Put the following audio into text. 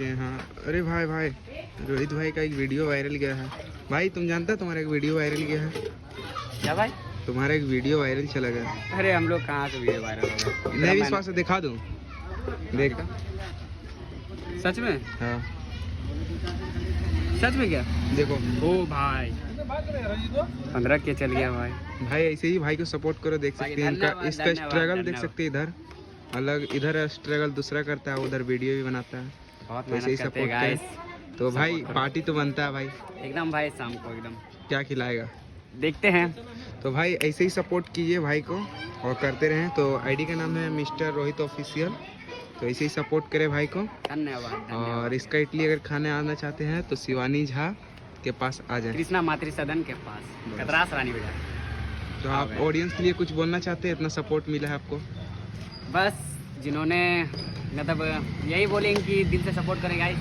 सकते हैं। हाँ अरे भाई भाई रोहित भाई का एक वीडियो वायरल गया है। भाई तुम जानता तुम्हारा एक वीडियो वायरल गया है? क्या भाई? तुम्हारा एक वीडियो वायरल चला गया। अरे हम लोग कहाँ से वीडियो वायरल हो गया? नहीं विश्वास है, दिखा दूँ? देख। सच में? हाँ सच में क्या? देखो। ओ भाई 15 के चल गया भाई। भाई ऐसे ही भाई को सपोर्ट करो। देख सकते हैं इनका इसका स्ट्रगल देख सकते हैं। इधर अलग, इधर स्ट्रगल दूसरा करता है, उधर वीडियो भी बनाता है। बहुत ऐसे ही मेहनत करते सपोर्ट हैं करें। गाइस। तो भाई पार्टी तो बनता है भाई। एकदम भाई शाम को एकदम क्या खिलाएगा देखते हैं। तो भाई ऐसे ही सपोर्ट कीजिए भाई को और करते रहें। तो आईडी का नाम है मिस्टर रोहित ऑफिशियल। तो ऐसे ही सपोर्ट करें भाई को। धन्यवाद। और इसका इडली अगर खाने आना चाहते हैं तो शिवानी झा के पास आ जाए, कृष्णा मातृ सदन के पास, कतरास रानी बाजार। तो आप ऑडियंस के लिए कुछ बोलना चाहते हैं? इतना सपोर्ट मिला है आपको। बस जिन्होंने मतलब यही बोलेंगे कि दिल से सपोर्ट करें गाइस।